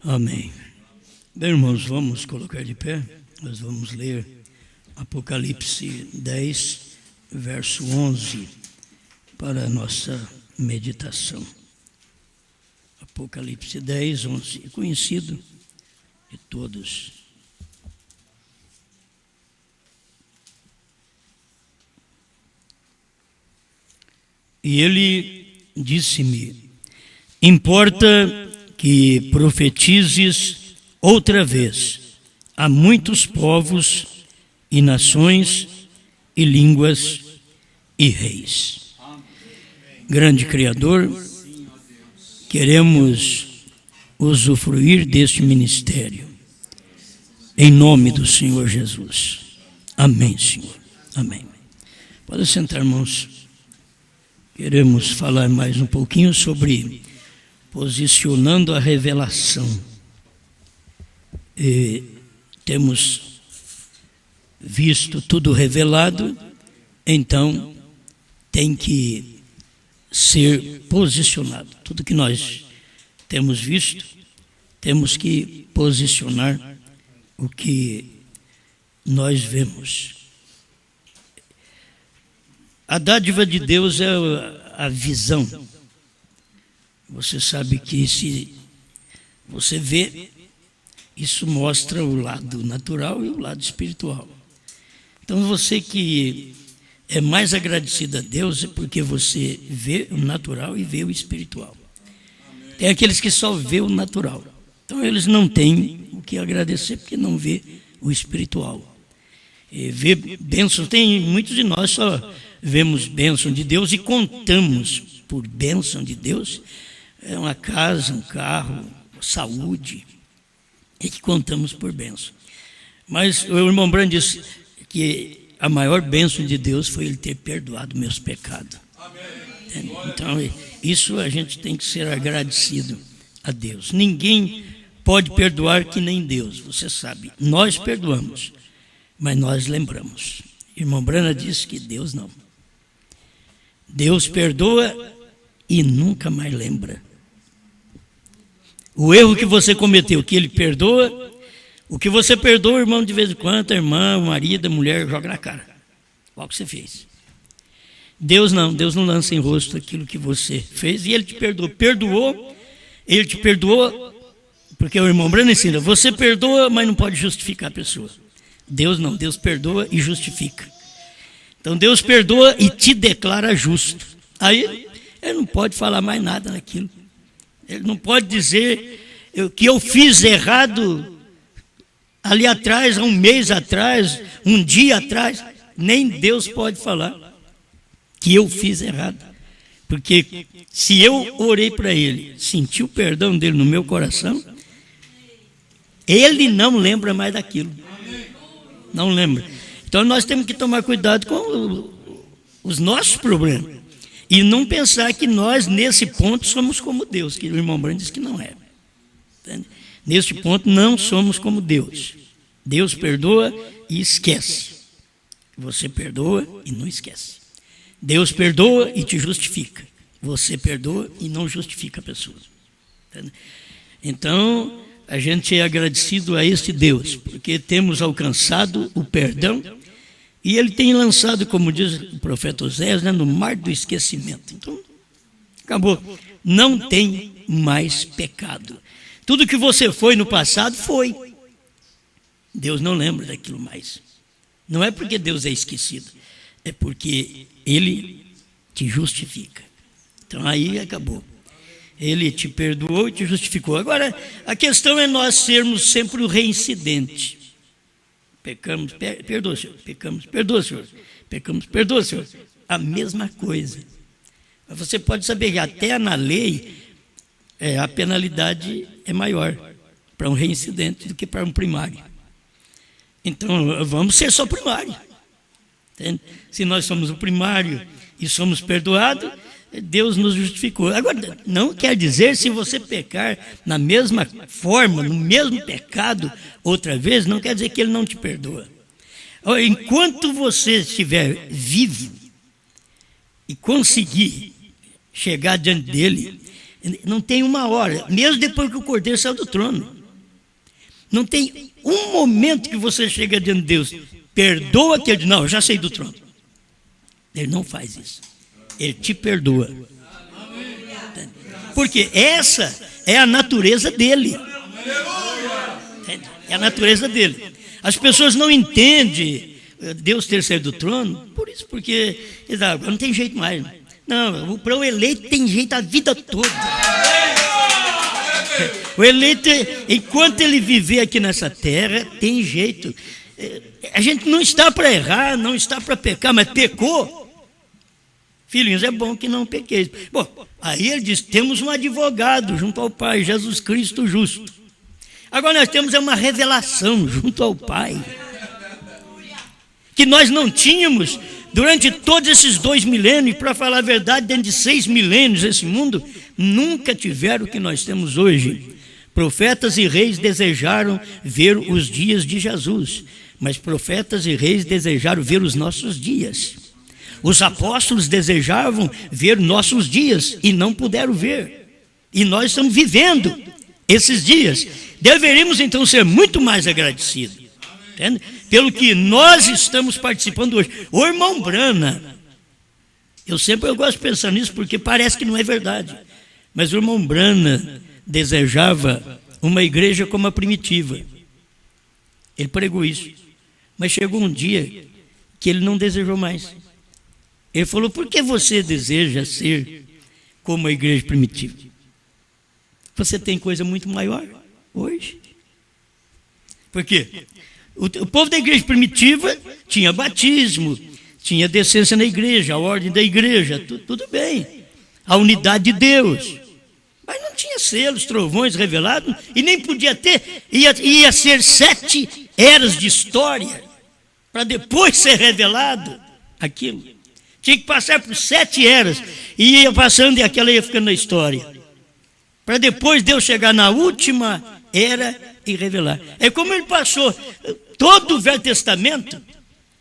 Amém. Bem, irmãos, vamos colocar de pé. Nós vamos ler Apocalipse 10, verso 11, para a nossa meditação. Apocalipse 10, 11, conhecido de todos. E ele disse-me: importa que profetizes outra vez a muitos povos e nações e línguas e reis. Grande Criador, queremos usufruir deste ministério, em nome do Senhor Jesus. Amém, Senhor. Amém. Pode sentar, irmãos. Queremos falar mais um pouquinho sobre posicionando a revelação. E temos visto tudo revelado, então tem que ser posicionado. Tudo que nós temos visto, temos que posicionar o que nós vemos. A dádiva de Deus é a visão. Você sabe que se você vê, isso mostra o lado natural e o lado espiritual. Então você que é mais agradecido a Deus é porque você vê o natural e vê o espiritual. Tem aqueles que só vê o natural. Então eles não têm o que agradecer porque não vê o espiritual. E vê bênçãos, tem muitos de nós só vemos bênção de Deus e contamos por bênção de Deus. É uma casa, um carro, saúde, é que contamos por bênção. Mas o irmão Brand disse que a maior bênção de Deus foi Ele ter perdoado meus pecados. Amém. Então, isso a gente tem que ser agradecido a Deus. Ninguém pode perdoar que nem Deus, você sabe. Nós perdoamos, mas nós lembramos. O irmão Brand disse que Deus não. Deus perdoa e nunca mais lembra. O erro que você cometeu, que Ele perdoa, o que você perdoa, irmão, de vez em quando, a irmã, o marido, a mulher, joga na cara. Qual que você fez? Deus não lança em rosto aquilo que você fez e Ele te perdoa. Perdoou, Ele te perdoou, porque o irmão Brando ensina, você perdoa, mas não pode justificar a pessoa. Deus não, Deus perdoa e justifica. Então Deus perdoa e te declara justo. Aí Ele não pode falar mais nada naquilo. Ele não pode dizer que eu fiz errado ali atrás, há um mês atrás, um dia atrás. Nem Deus pode falar que eu fiz errado. Porque se eu orei para Ele, senti o perdão dEle no meu coração, Ele não lembra mais daquilo. Não lembra. Então nós temos que tomar cuidado com os nossos problemas. E não pensar que nós, nesse ponto, somos como Deus, que o irmão Brand disse que não é. Entende? Neste ponto, não somos como Deus. Deus perdoa e esquece. Você perdoa e não esquece. Deus perdoa e te justifica. Você perdoa e não justifica a pessoa. Entende? Então, a gente é agradecido a este Deus, porque temos alcançado o perdão. E Ele tem lançado, como diz o profeta Oséias, no mar do esquecimento. Então, acabou. Não tem mais pecado. Tudo que você foi no passado, foi. Deus não lembra daquilo mais. Não é porque Deus é esquecido, é porque Ele te justifica. Então aí acabou. Ele te perdoou e te justificou. Agora, a questão é nós sermos sempre o reincidente. Pecamos, perdoa, Senhor. Pecamos, perdoa, Senhor. Pecamos, perdoa, Senhor. A mesma coisa. Mas você pode saber que até na lei a penalidade é maior para um reincidente do que para um primário. Então, vamos ser só primário. Entende? Se nós somos o primário e somos perdoados, Deus nos justificou. Agora, não quer dizer se você pecar na mesma forma, no mesmo pecado, outra vez, não quer dizer que Ele não te perdoa. Enquanto você estiver vivo e conseguir chegar diante dEle, Não tem uma hora, mesmo depois que o Cordeiro saiu do trono. Não tem um momento que você chega diante de Deus, perdoa que ele diz, não, eu já saí do trono. Ele não faz isso. Ele te perdoa. Porque essa é a natureza dele. É a natureza dele. As pessoas não entendem Deus ter saído do trono, por isso, porque não tem jeito mais. Não, para o eleito tem jeito a vida toda. O eleito, enquanto ele viver aqui nessa terra, tem jeito. A gente não está para errar, não está para pecar, mas pecou. Filhinhos, é bom que não pequeis. Bom, aí ele diz, temos um advogado junto ao Pai, Jesus Cristo justo. Agora nós temos uma revelação junto ao Pai, que nós não tínhamos durante todos esses 2 milênios, para falar a verdade, dentro de 6 milênios, esse mundo nunca tiveram o que nós temos hoje. Profetas e reis desejaram ver os dias de Jesus, mas profetas e reis desejaram ver os nossos dias. Os apóstolos desejavam ver nossos dias e não puderam ver. E nós estamos vivendo esses dias. Deveríamos então ser muito mais agradecidos, entende? Pelo que nós estamos participando hoje. O irmão Brana, eu gosto de pensar nisso porque parece que não é verdade, mas o irmão Brana desejava uma igreja como a primitiva. Ele pregou isso, mas chegou um dia que ele não desejou mais. Ele falou, por que você deseja ser como a igreja primitiva? Você tem coisa muito maior hoje. Por quê? O povo da igreja primitiva tinha batismo, tinha decência na igreja, a ordem da igreja, tudo bem. A unidade de Deus. Mas não tinha selos, trovões revelados, e nem podia ter, ia ser 7 eras de história, para depois ser revelado aquilo. Tinha que passar por 7 eras, e ia passando e aquela ia ficando na história. Para depois Deus chegar na última era e revelar. É como ele passou todo o Velho Testamento,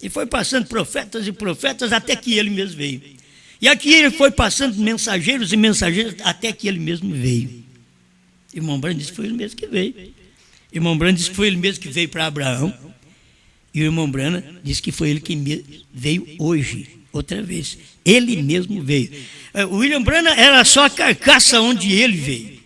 e foi passando profetas e profetas, até que ele mesmo veio. E aqui ele foi passando mensageiros e mensageiros, até que ele mesmo veio. Irmão Branham disse que foi ele mesmo que veio. Irmão Branham disse que foi ele mesmo que veio para Abraão. E o irmão Branham disse que foi ele que veio hoje, outra vez. Ele mesmo veio. O William Branham era só a carcaça onde ele veio.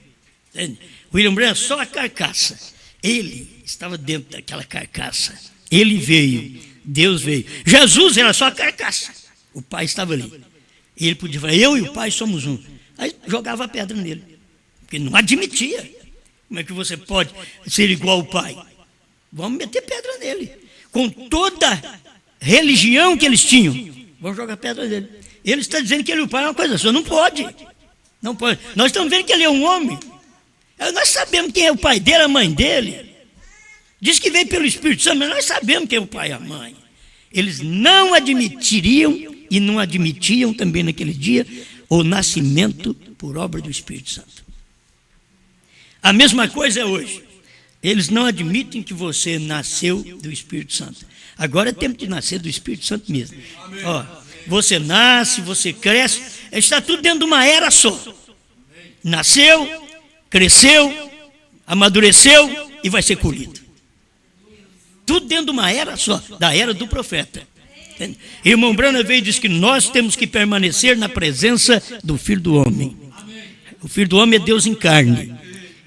Entende? O William Branham era só a carcaça. Ele estava dentro daquela carcaça. Ele veio. Deus veio. Jesus era só a carcaça. O Pai estava ali. E ele podia falar, eu e o Pai somos um. Aí jogava a pedra nele. Porque não admitia. Como é que você pode ser igual ao Pai? Vamos meter pedra nele. Com toda a religião que eles tinham, vamos jogar pedra nele. Ele está dizendo que ele e o Pai é uma coisa só. Não pode. Não pode. Nós estamos vendo que ele é um homem. Nós sabemos quem é o pai dele, a mãe dele. Diz que veio pelo Espírito Santo, mas nós sabemos quem é o pai e a mãe. Eles não admitiriam e não admitiam também naquele dia o nascimento por obra do Espírito Santo. A mesma coisa é hoje. Eles não admitem que você nasceu do Espírito Santo. Agora é tempo de nascer do Espírito Santo mesmo. Ó, você nasce, você cresce, está tudo dentro de uma era só. Nasceu, cresceu, amadureceu e vai ser colhido. Tudo dentro de uma era só, da era do profeta. Entende? Irmão Branham veio e disse que nós temos que permanecer na presença do Filho do Homem. O Filho do Homem é Deus em carne.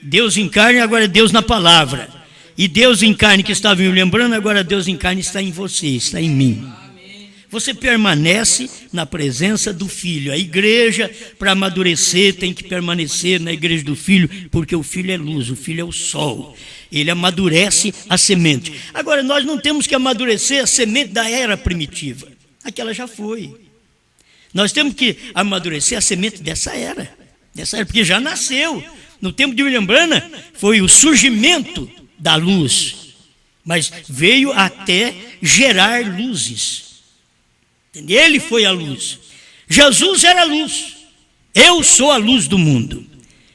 Deus em carne agora é Deus na palavra. E Deus em carne que estava em William Branham, agora Deus em carne está em você, está em mim. Você permanece na presença do Filho. A igreja, para amadurecer, tem que permanecer na igreja do Filho, porque o Filho é luz, o Filho é o sol. Ele amadurece a semente. Agora, nós não temos que amadurecer a semente da era primitiva. Aquela já foi. Nós temos que amadurecer a semente dessa era, porque já nasceu. No tempo de William Branham, foi o surgimento da luz, mas veio até gerar luzes. Ele foi a luz. Jesus era a luz. Eu sou a luz do mundo.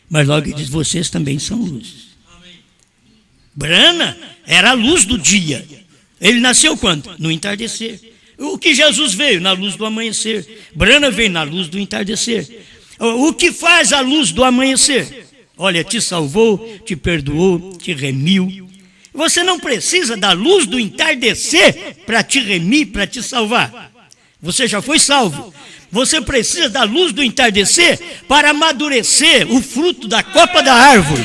Mas logo ele diz, vocês também são luzes. Branham era a luz do dia. Ele nasceu quando? No entardecer. O que Jesus veio? Na luz do amanhecer. Branham veio na luz do entardecer. O que faz a luz do amanhecer? Olha, te salvou, te perdoou, te remiu. Você não precisa da luz do entardecer para te remir, para te salvar. Você já foi salvo. Você precisa da luz do entardecer para amadurecer o fruto da copa da árvore.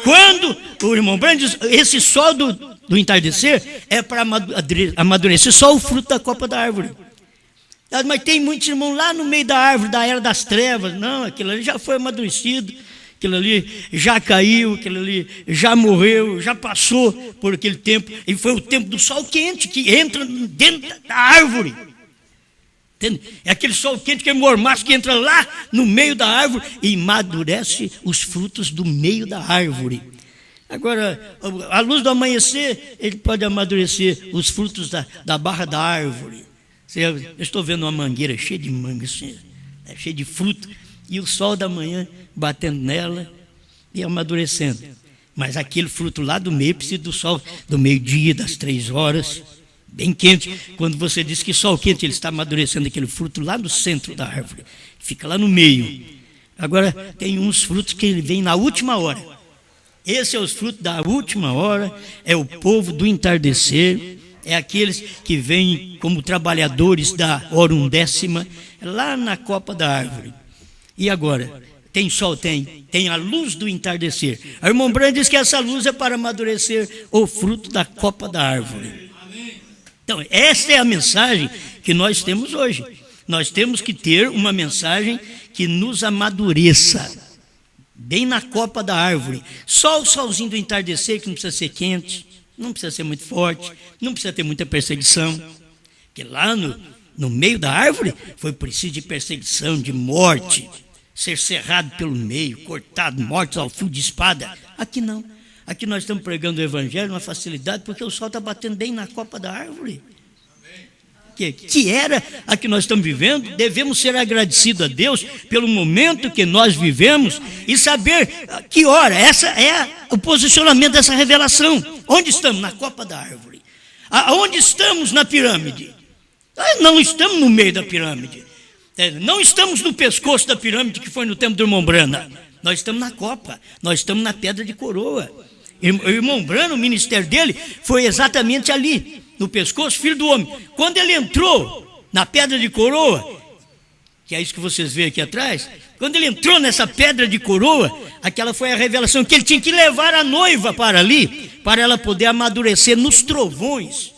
Quando o irmão Branham diz, esse sol do entardecer é para amadurecer só o fruto da copa da árvore. Mas tem muitos irmãos lá no meio da árvore, da era das trevas. Não, aquilo ali já foi amadurecido, aquilo ali já caiu, aquilo ali já morreu, já passou por aquele tempo. E foi o tempo do sol quente que entra dentro da árvore. Entende? É aquele sol quente que é mormaço que entra lá no meio da árvore e amadurece os frutos do meio da árvore. Agora, a luz do amanhecer, ele pode amadurecer os frutos da barra da árvore. Eu estou vendo uma mangueira cheia de manga, assim, cheia de fruta, e o sol da manhã batendo nela e amadurecendo. Mas aquele fruto lá do meio precisa do sol do meio-dia, das 3 horas, bem quente. Quando você diz que sol quente, ele está amadurecendo aquele fruto lá no centro da árvore, fica lá no meio. Agora, tem uns frutos que ele vem na última hora. Esse é os frutos da última hora, é o povo do entardecer. É aqueles que vêm como trabalhadores da hora undécima, lá na copa da árvore. E agora? Tem sol? Tem a luz do entardecer. A irmã Branham diz que essa luz é para amadurecer o fruto da copa da árvore. Então, essa é a mensagem que nós temos hoje. Nós temos que ter uma mensagem que nos amadureça, bem na copa da árvore. Só o solzinho do entardecer, que não precisa ser quente, não precisa ser muito forte, não precisa ter muita perseguição. Porque lá no meio da árvore foi preciso de perseguição, de morte, ser cerrado pelo meio, cortado, mortos ao fio de espada. Aqui não. Aqui nós estamos pregando o evangelho, uma facilidade, porque o sol está batendo bem na copa da árvore. Que era a que nós estamos vivendo. Devemos ser agradecidos a Deus pelo momento que nós vivemos e saber que hora. Essa é o posicionamento dessa revelação. Onde estamos? Na copa da árvore. Aonde estamos na pirâmide? Não estamos no meio da pirâmide. Não estamos no pescoço da pirâmide que foi no tempo do irmão Branham. Nós estamos na copa. Nós estamos na pedra de coroa. O irmão Branham, o ministério dele foi exatamente ali, no pescoço, filho do homem. Quando ele entrou na pedra de coroa, que é isso que vocês veem aqui atrás, quando ele entrou nessa pedra de coroa, aquela foi a revelação, que ele tinha que levar a noiva para ali, para ela poder amadurecer nos trovões.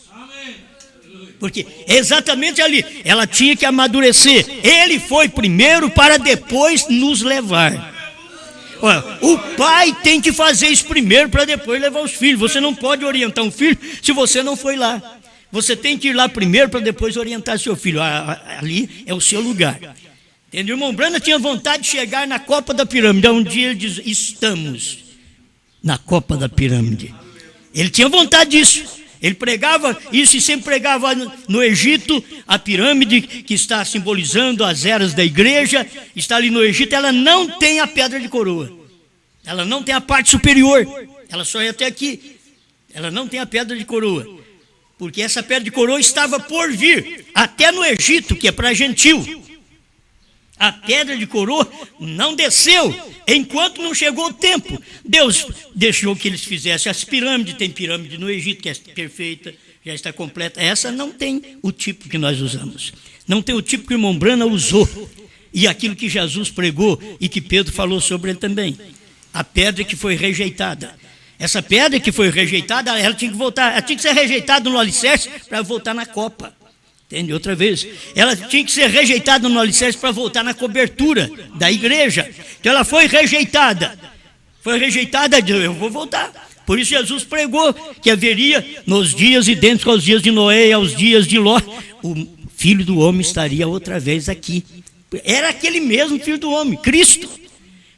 Porque exatamente ali, ela tinha que amadurecer. Ele foi primeiro para depois nos levar. Olha, o pai tem que fazer isso primeiro para depois levar os filhos. Você não pode orientar um filho se você não foi lá. Você tem que ir lá primeiro para depois orientar seu filho. Ali é o seu lugar. Entendeu? O irmão Branham tinha vontade de chegar na copa da pirâmide. Um dia ele diz, estamos na copa da pirâmide. Ele tinha vontade disso. Ele pregava isso e sempre pregava no Egito. A pirâmide que está simbolizando as eras da igreja está ali no Egito. Ela não tem a pedra de coroa. Ela não tem a parte superior. Ela só é até aqui. Ela não tem a pedra de coroa. Porque essa pedra de coroa estava por vir. Até no Egito, que é para gentil. A pedra de coroa não desceu, enquanto não chegou o tempo. Deus deixou que eles fizessem as pirâmides. Tem pirâmide no Egito, que é perfeita, já está completa. Essa não tem o tipo que nós usamos. Não tem o tipo que o irmão Branham usou. E aquilo que Jesus pregou e que Pedro falou sobre ele também. A pedra que foi rejeitada. Essa pedra que foi rejeitada, ela tinha que voltar. Ela tinha que ser rejeitada no alicerce para voltar na copa. Entende? Outra vez, ela tinha que ser rejeitada no alicerce para voltar na cobertura da igreja. Então ela foi rejeitada. Foi rejeitada, eu vou voltar. Por isso Jesus pregou que haveria nos dias idênticos aos dias de Noé e aos dias de Ló, o Filho do Homem estaria outra vez aqui. Era aquele mesmo Filho do Homem, Cristo,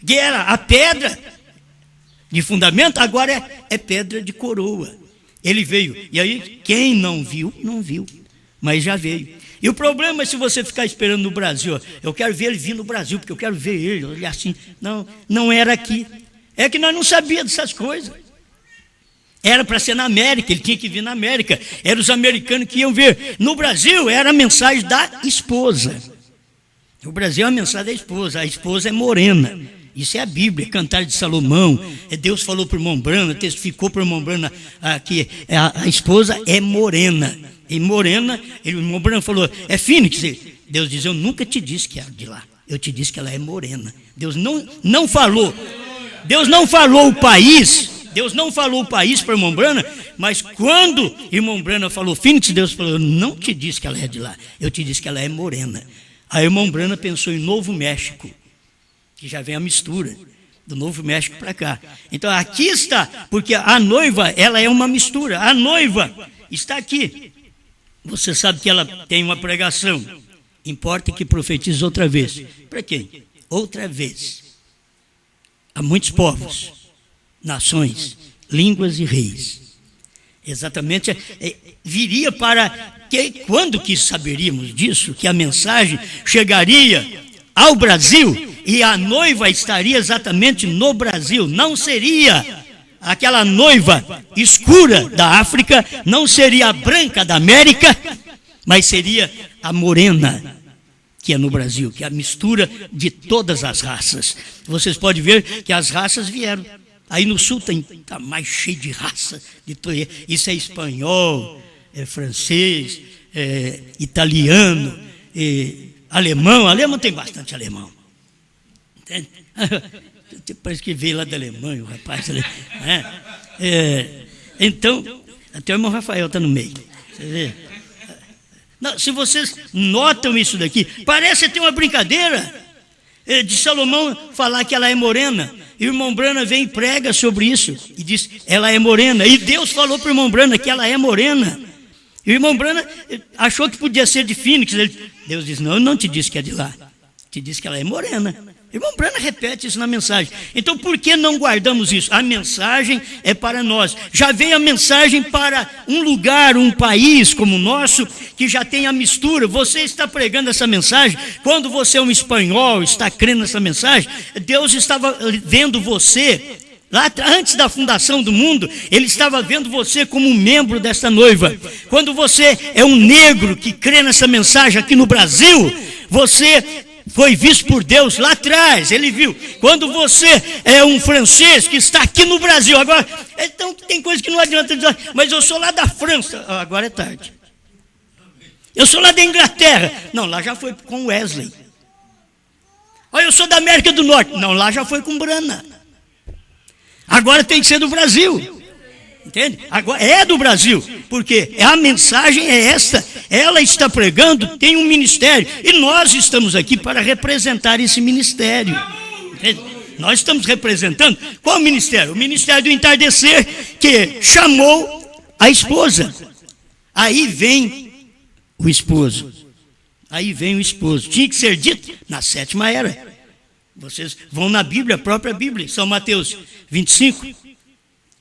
que era a pedra de fundamento, agora é pedra de coroa. Ele veio, e aí quem não viu, não viu. Mas já veio. E o problema é se você ficar esperando no Brasil. Eu quero ver ele vir no Brasil, porque eu quero ver ele assim. Não, não era aqui. É que nós não sabíamos dessas coisas. Era para ser na América, ele tinha que vir na América. Eram os americanos que iam ver. No Brasil era a mensagem da esposa. O Brasil é a mensagem da esposa. A esposa é morena. Isso é a Bíblia, Cantar de Salomão. Deus falou para o irmão Brana, testificou para o irmão Brana que a esposa é morena. E morena, o irmão Brana falou, é fênix. Deus diz, eu nunca te disse que é de lá. Eu te disse que ela é morena. Deus não falou. Deus não falou o país. Deus não falou o país para o irmão Brana, mas quando o irmão Brana falou fênix, Deus falou, eu não te disse que ela é de lá. Eu te disse que ela é morena. Aí o irmão Brana pensou em Novo México, que já vem a mistura do Novo México para cá. Então aqui está, porque a noiva, ela é uma mistura. A noiva está aqui. Você sabe que ela tem uma pregação. Importa que profetize outra vez. Para quem? Outra vez. Há muitos povos, nações, línguas e reis. Exatamente, viria para que, quando que saberíamos disso, que a mensagem chegaria ao Brasil e a noiva estaria exatamente no Brasil. Não seria aquela noiva escura da África, não seria a branca da América, mas seria a morena, que é no Brasil, que é a mistura de todas as raças. Vocês podem ver que as raças vieram. Aí no sul está mais cheio de raça. Isso é espanhol, é francês, é italiano, alemão. Alemão tem bastante alemão. Entende? Parece que veio lá da Alemanha, o rapaz. Então, até o irmão Rafael está no meio. Você vê? Não, se vocês notam isso daqui, parece ter uma brincadeira de Salomão falar que ela é morena. E o irmão Brana vem e prega sobre isso e diz, ela é morena. E Deus falou para o irmão Brana que ela é morena. E o irmão Brana achou que podia ser de Phoenix. Deus diz, não, eu não te disse que é de lá. Te disse que ela é morena. O irmão Brana repete isso na mensagem. Então por que não guardamos isso? A mensagem é para nós. Já veio a mensagem para um lugar, um país como o nosso, que já tem a mistura. Você está pregando essa mensagem. Quando você é um espanhol, está crendo nessa mensagem, Deus estava vendo você. Lá antes da fundação do mundo, Ele estava vendo você como um membro dessa noiva. Quando você é um negro que crê nessa mensagem aqui no Brasil, você foi visto por Deus lá atrás, Ele viu. Quando você é um francês que está aqui no Brasil, agora, então tem coisa que não adianta dizer, mas eu sou lá da França, agora é tarde. Eu sou lá da Inglaterra, não, lá já foi com Wesley. Eu sou da América do Norte, não, lá já foi com Brana. Agora tem que ser do Brasil. Entende? Agora é do Brasil, porque a mensagem é esta, ela está pregando, tem um ministério, e nós estamos aqui para representar esse ministério. Entende? Nós estamos representando, qual ministério? O ministério do entardecer, que chamou a esposa. Aí vem o esposo. Aí vem o esposo. Tinha que ser dito na 7ª era. Vocês vão na Bíblia, a própria Bíblia, São Mateus 25,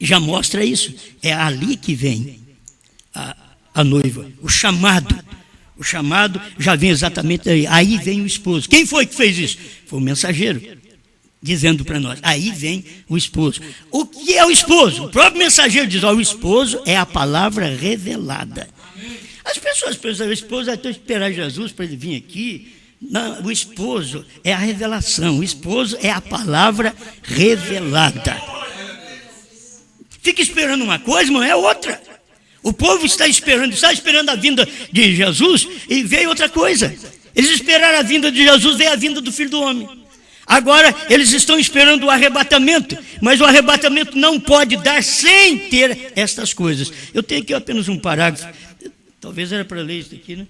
já mostra isso. É ali que vem a noiva, o chamado. O chamado já vem exatamente aí. Aí vem o esposo. Quem foi que fez isso? Foi o mensageiro, dizendo para nós. Aí vem o esposo. O que é o esposo? O próprio mensageiro diz, o esposo é a palavra revelada. As pessoas pensam, o esposo vai ter que esperar Jesus para ele vir aqui. Não, o esposo é a revelação. O esposo é a palavra revelada. Fica esperando uma coisa, mas é outra. O povo está esperando a vinda de Jesus e veio outra coisa. Eles esperaram a vinda de Jesus, veio a vinda do Filho do Homem. Agora eles estão esperando o arrebatamento, mas o arrebatamento não pode dar sem ter estas coisas. Eu tenho aqui apenas um parágrafo, talvez era para ler isso aqui, né?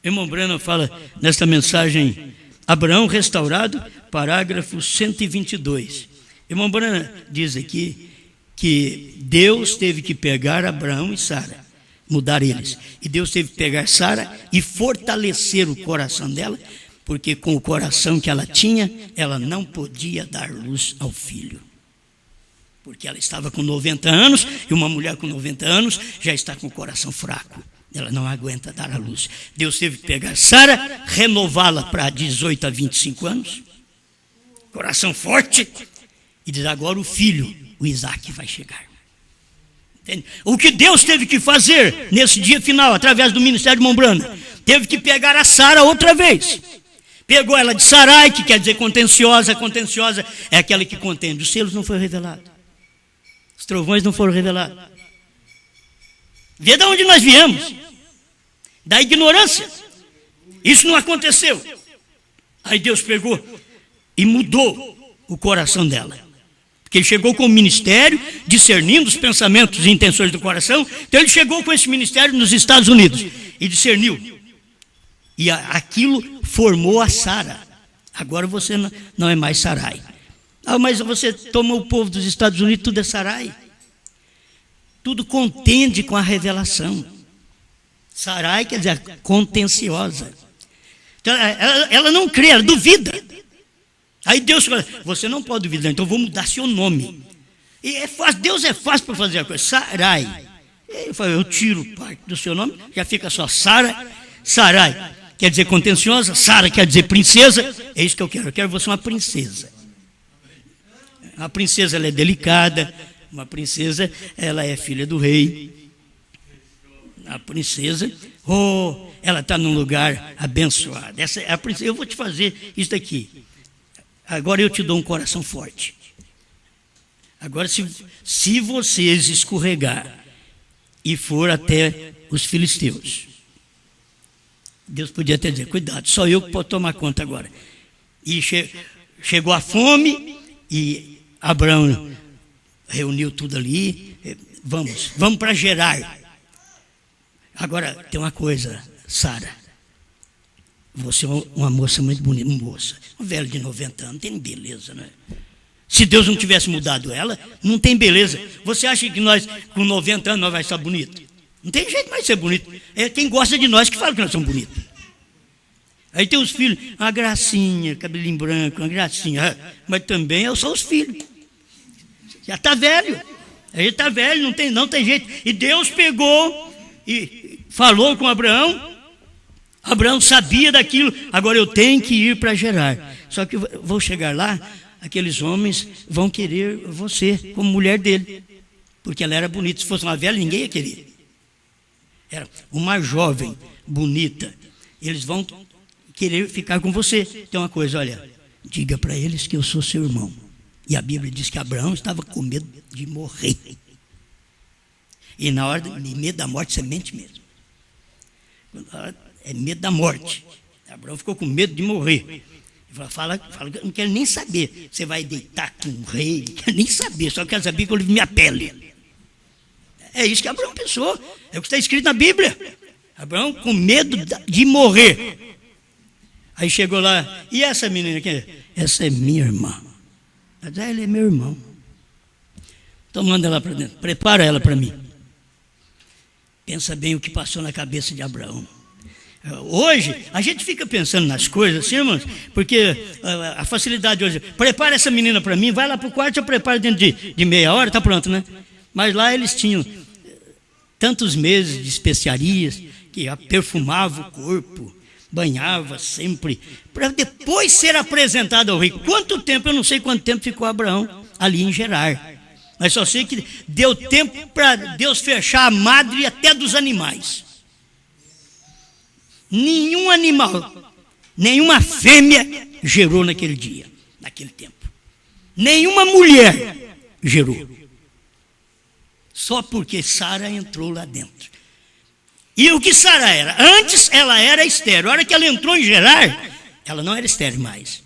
Irmão Brana fala nesta mensagem, Abraão restaurado, parágrafo 122. Irmão Brana diz aqui que Deus teve que pegar Abraão e Sara, mudar eles. E Deus teve que pegar Sara e fortalecer o coração dela, porque com o coração que ela tinha, ela não podia dar luz ao filho. Porque ela estava com 90 anos, e uma mulher com 90 anos já está com o coração fraco. Ela não aguenta dar a luz. Deus teve que pegar Sara, renová-la para 18 a 25 anos, coração forte, e diz, agora o filho, o Isaac, vai chegar. Entende? O que Deus teve que fazer nesse dia final, através do ministério de Irmão Brana, teve que pegar a Sara outra vez. Pegou ela de Sarai, que quer dizer contenciosa. Contenciosa é aquela que contende. Os selos não foram revelados. Os trovões não foram revelados. Vê de onde nós viemos. Da ignorância. Isso não aconteceu. Aí Deus pegou e mudou o coração dela. Porque ele chegou com o ministério, discernindo os pensamentos e intenções do coração. Então ele chegou com esse ministério nos Estados Unidos e discerniu. E aquilo formou a Sara. Agora você não é mais Sarai. Ah, mas você toma o povo dos Estados Unidos, tudo é Sarai. Tudo contende com a revelação. Sarai quer dizer contenciosa. Então, ela não crê, ela duvida. Aí Deus fala, você não pode duvidar, então eu vou mudar seu nome. E é fácil, Deus é fácil para fazer a coisa. Sarai. Ele fala, eu tiro parte do seu nome, já fica só Sara. Sarai quer dizer contenciosa, Sara quer dizer princesa. É isso que eu quero você uma princesa. A princesa, ela é delicada. Uma princesa, ela é filha do rei. A princesa, ela está num lugar abençoado. Essa é a princesa. Eu vou te fazer isso daqui. Agora eu te dou um coração forte. Agora, se vocês escorregar e for até os filisteus, Deus podia até dizer, cuidado, só eu que posso tomar conta agora. E chegou a fome e Abraão reuniu tudo ali. Vamos para Gerar. Agora, tem uma coisa, Sara. Você é uma moça muito bonita, uma velha de 90 anos, não tem beleza, né? Se Deus não tivesse mudado ela, não tem beleza. Você acha que nós, com 90 anos, nós vamos estar bonitos? Não tem jeito mais de ser bonito. É quem gosta de nós que fala que nós somos bonitos. Aí tem os filhos, uma gracinha, cabelinho branco, uma gracinha. Mas também são os filhos. Já está velho. Aí está velho, não tem jeito. E Deus pegou e falou com Abraão. Abraão sabia daquilo. Agora eu tenho que ir para Gerar. Só que vou chegar lá, aqueles homens vão querer você como mulher dele. Porque ela era bonita. Se fosse uma velha, ninguém ia querer. Era uma jovem, bonita. Eles vão querer ficar com você. Tem uma coisa, olha, diga para eles que eu sou seu irmão. E a Bíblia diz que Abraão estava com medo de morrer. E na hora de medo da morte, você mente mesmo. É medo da morte. Abraão ficou com medo de morrer. Ele fala, não quero nem saber. Você vai deitar com o rei, não quero nem saber, só quero saber que eu livre minha pele. É isso que Abraão pensou. É o que está escrito na Bíblia. Abraão com medo de morrer. Aí chegou lá, e essa menina aqui? Essa é minha irmã. Mas ele é meu irmão. Então manda ela para dentro, prepara ela para mim. Pensa bem o que passou na cabeça de Abraão. Hoje, a gente fica pensando nas coisas, assim, irmãos, porque a facilidade hoje, prepara essa menina para mim, vai lá para o quarto, eu preparo dentro de meia hora, está pronto, né? Mas lá eles tinham tantos meses de especiarias, que perfumava o corpo, banhava sempre, para depois ser apresentado ao rei. Quanto tempo, eu não sei quanto tempo ficou Abraão ali em Gerar. Mas só sei que deu tempo para Deus fechar a madre até dos animais. Nenhum animal, nenhuma fêmea gerou naquele dia, naquele tempo. Nenhuma mulher gerou. Só porque Sara entrou lá dentro. E o que Sara era? Antes ela era estéril. A hora que ela entrou em Gerar, ela não era estéril mais.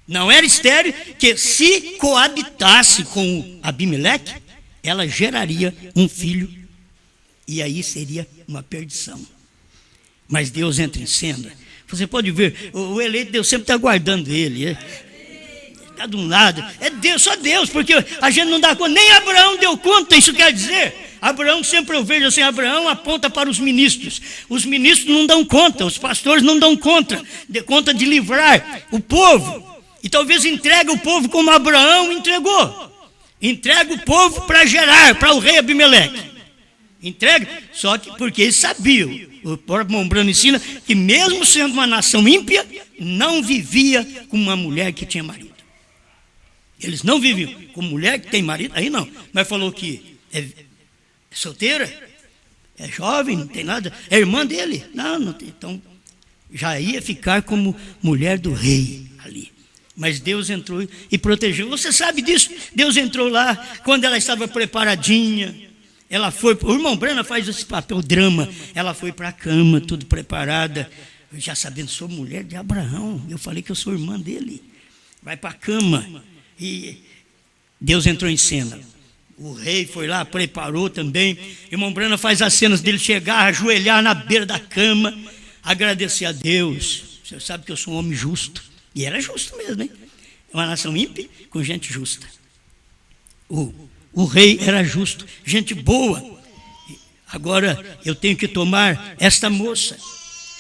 Não era estéril, que se coabitasse com Abimeleque, ela geraria um filho, e aí seria uma perdição. Mas Deus entra em cena. Você pode ver, o eleito, Deus sempre está guardando ele. Está de um lado, é Deus, só Deus, porque a gente não dá conta, nem Abraão deu conta. Isso quer dizer, Abraão, sempre eu vejo assim, Abraão aponta para os ministros não dão conta, os pastores não dão conta de livrar o povo. E talvez entregue o povo como Abraão entregou. Entrega o povo para Gerar, para o rei Abimeleque. Entrega, só que porque eles sabiam. O próprio Mombrano ensina que mesmo sendo uma nação ímpia, não vivia com uma mulher que tinha marido. Eles não viviam com mulher que tem marido, aí não. Mas falou que é solteira, É jovem, não tem nada. É irmã dele. Não, não tem. Então, já ia ficar como mulher do rei ali. Mas Deus entrou e protegeu. Você sabe disso? Deus entrou lá quando ela estava preparadinha. Ela foi. O irmão Brana faz esse papel drama. Ela foi para a cama, tudo preparada. Já sabendo, sou mulher de Abraão. Eu falei que eu sou irmã dele. Vai para a cama. E Deus entrou em cena. O rei foi lá, preparou também. Irmão Brana faz as cenas dele chegar, ajoelhar na beira da cama, agradecer a Deus. Você sabe que eu sou um homem justo. E era justo mesmo, hein? É uma nação ímpia com gente justa. O rei era justo, gente boa. Agora eu tenho que tomar esta moça.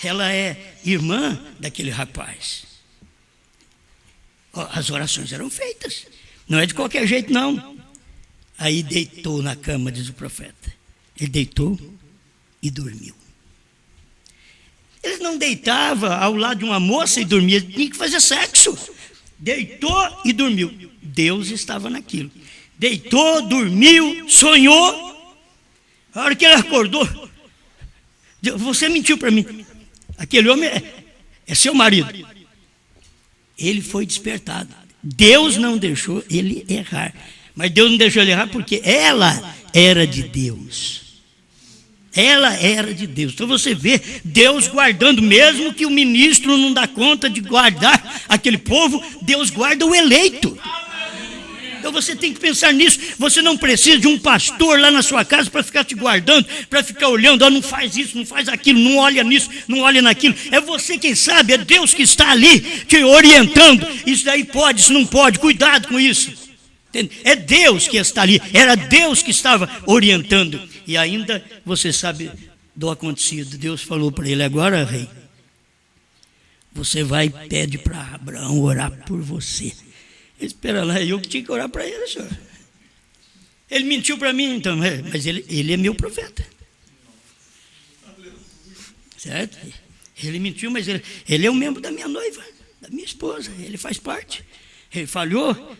Ela é irmã daquele rapaz. As orações eram feitas. Não é de qualquer jeito, não. Aí deitou na cama, diz o profeta. Ele deitou e dormiu. Ele não deitava ao lado de uma moça e dormia, tinha que fazer sexo. Deitou e dormiu. Deus estava naquilo. Deitou, dormiu, sonhou. A hora que ele acordou, você mentiu para mim. Aquele homem é seu marido. Ele foi despertado. Deus não deixou ele errar. Mas Deus não deixou ele errar porque ela era de Deus. Ela era de Deus. Então você vê Deus guardando, mesmo que o ministro não dá conta de guardar aquele povo, Deus guarda o eleito. Então você tem que pensar nisso. Você não precisa de um pastor lá na sua casa para ficar te guardando, para ficar olhando, oh, não faz isso, não faz aquilo, não olha nisso, não olha naquilo. É você quem sabe, é Deus que está ali te orientando. Isso daí pode, isso não pode, cuidado com isso. É Deus que está ali, era Deus que estava orientando. E ainda você sabe do acontecido. Deus falou para ele: agora, rei, você vai e pede para Abraão orar por você. Ele, espera lá, eu que tinha que orar para ele, senhor. Ele mentiu para mim, então, mas ele é meu profeta. Certo? Ele mentiu, mas ele é um membro da minha noiva, da minha esposa, ele faz parte. Ele falhou.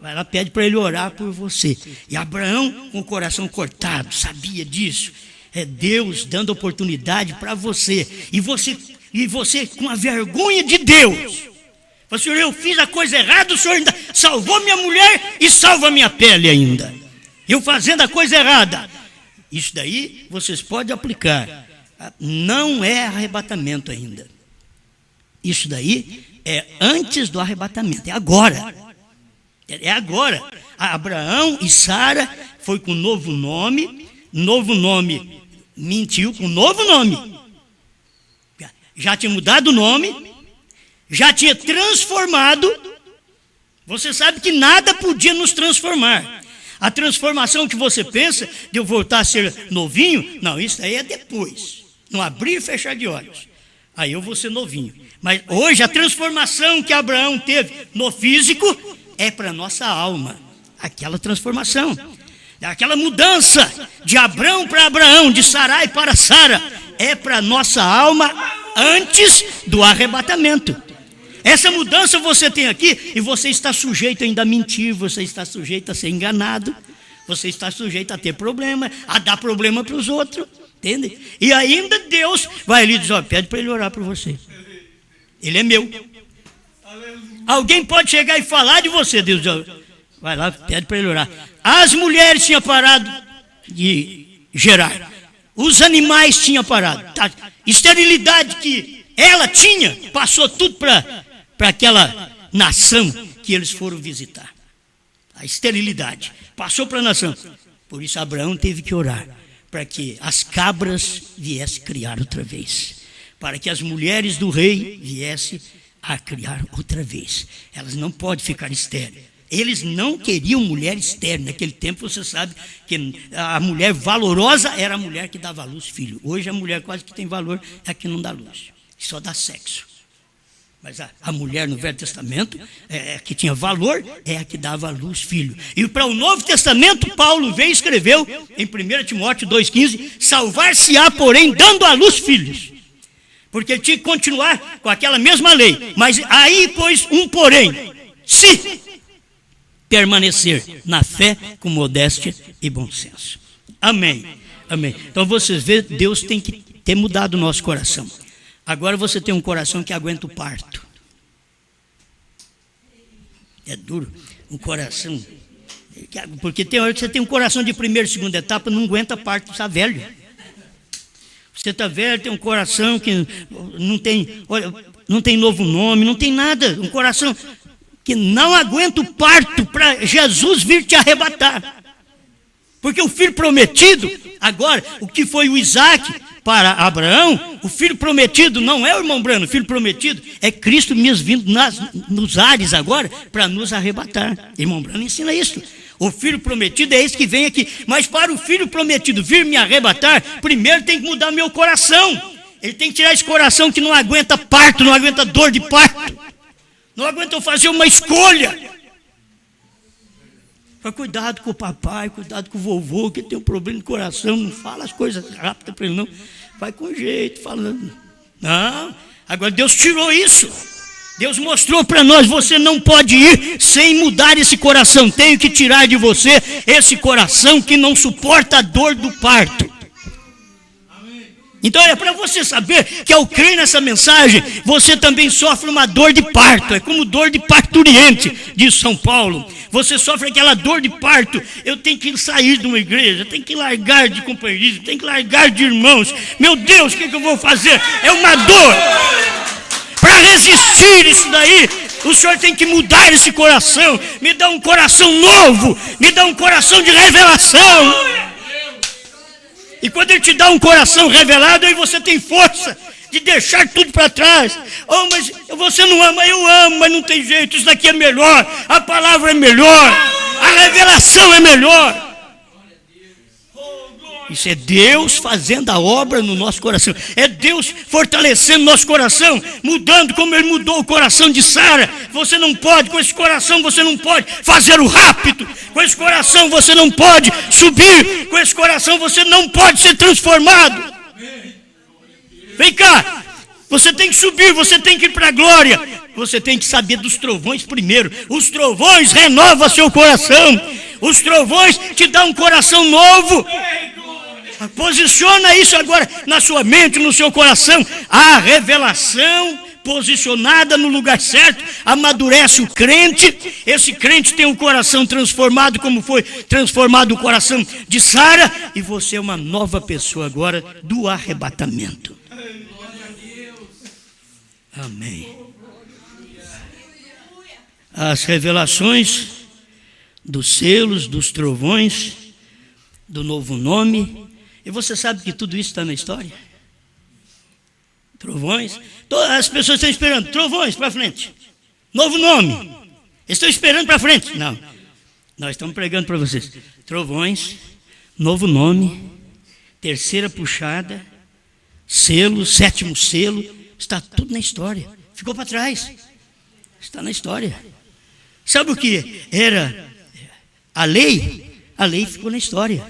Vai lá, pede para ele orar por você. E Abraão, com o coração cortado, sabia disso. É Deus dando oportunidade para você. E você com a vergonha de Deus. Fala, senhor, eu fiz a coisa errada, o senhor ainda salvou minha mulher e salva minha pele ainda. Eu fazendo a coisa errada. Isso daí vocês podem aplicar. Não é arrebatamento ainda. Isso daí é antes do arrebatamento, é agora. É agora. Abraão e Sara foi com novo nome, mentiu com novo nome. Já tinha mudado o nome, já tinha transformado. Você sabe que nada podia nos transformar. A transformação que você pensa de eu voltar a ser novinho, não, isso aí é depois. No abrir e fechar de olhos. Aí eu vou ser novinho. Mas hoje a transformação que Abraão teve no físico é para a nossa alma, aquela transformação, aquela mudança de Abrão para Abraão, de Sarai para Sara, é para a nossa alma antes do arrebatamento. Essa mudança você tem aqui e você está sujeito ainda a mentir, você está sujeito a ser enganado, você está sujeito a ter problema, a dar problema para os outros, entende? E ainda Deus vai ali e diz, ó, pede para ele orar por você, ele é meu. Alguém pode chegar e falar de você, Deus, vai lá, pede para ele orar. As mulheres tinham parado de gerar, os animais tinham parado, esterilidade que ela tinha, passou tudo para aquela nação que eles foram visitar. A esterilidade passou para a nação. Por isso Abraão teve que orar para que as cabras viessem criar outra vez, para que as mulheres do rei viessem a criar outra vez. Elas não podem ficar estéreis. Eles não queriam mulher estéril. Naquele tempo você sabe que a mulher valorosa era a mulher que dava à luz filho. Hoje a mulher quase que tem valor é a que não dá luz, só dá sexo. Mas a mulher no Velho Testamento, que tinha valor, é a que dava à luz filho. E para o Novo Testamento, Paulo veio e escreveu em 1 Timóteo 2,15, salvar-se-á, porém, dando à luz filhos. Porque ele tinha que continuar com aquela mesma lei. Mas aí, pois, um porém, se permanecer na fé com modéstia e bom senso. Amém. Amém. Então vocês veem, Deus tem que ter mudado o nosso coração. Agora você tem um coração que aguenta o parto. É duro, um coração. Porque tem hora que você tem um coração de primeira e segunda etapa, não aguenta parto, está velho. Você está velho, tem um coração que não tem, olha, não tem novo nome, não tem nada. Um coração que não aguenta o parto para Jesus vir te arrebatar. Porque o filho prometido, agora, o que foi o Isaac para Abraão, o filho prometido não é o irmão Brano, o filho prometido é Cristo mesmo vindo nos ares agora para nos arrebatar. Irmão Brano ensina isso. O filho prometido é esse que vem aqui. Mas para o filho prometido vir me arrebatar, primeiro tem que mudar meu coração. Ele tem que tirar esse coração que não aguenta parto, não aguenta dor de parto. Não aguenta eu fazer uma escolha. Cuidado com o papai, cuidado com o vovô, que tem um problema no coração, não fala as coisas rápidas para ele não. Vai com jeito, falando. Não, agora Deus tirou isso. Deus mostrou para nós, você não pode ir sem mudar esse coração. Tenho que tirar de você esse coração que não suporta a dor do parto. Então é para você saber que ao crer nessa mensagem, você também sofre uma dor de parto. É como dor de parturiente, diz São Paulo. Você sofre aquela dor de parto. Eu tenho que sair de uma igreja, tenho que largar de companheirismo, tenho que largar de irmãos. Meu Deus, o que eu vou fazer? É uma dor. Para resistir isso daí, o Senhor tem que mudar esse coração. Me dá um coração novo, me dá um coração de revelação. E quando Ele te dá um coração revelado, aí você tem força de deixar tudo para trás. Oh, mas você não ama, eu amo, mas não tem jeito, isso daqui é melhor, a palavra é melhor, a revelação é melhor. Isso é Deus fazendo a obra no nosso coração. É Deus fortalecendo nosso coração, mudando como Ele mudou o coração de Sara. Você não pode, com esse coração você não pode fazer o rápido. Com esse coração você não pode subir. Com esse coração você não pode ser transformado. Vem cá, você tem que subir, você tem que ir para a glória. Você tem que saber dos trovões primeiro. Os trovões renovam seu coração. Os trovões te dão um coração novo. Posiciona isso agora na sua mente, no seu coração. A revelação posicionada no lugar certo amadurece o crente. Esse crente tem um coração transformado, como foi transformado o coração de Sara. E você é uma nova pessoa agora do arrebatamento. Amém. As revelações dos selos, dos trovões, do novo nome. E você sabe que tudo isso está na história? Trovões. As pessoas estão esperando trovões para frente. Novo nome. Estão esperando para frente. Não. Nós estamos pregando para vocês. Trovões, novo nome, terceira puxada, selo, sétimo selo. Está tudo na história. Ficou para trás. Está na história. Sabe o que era a lei? A lei ficou na história.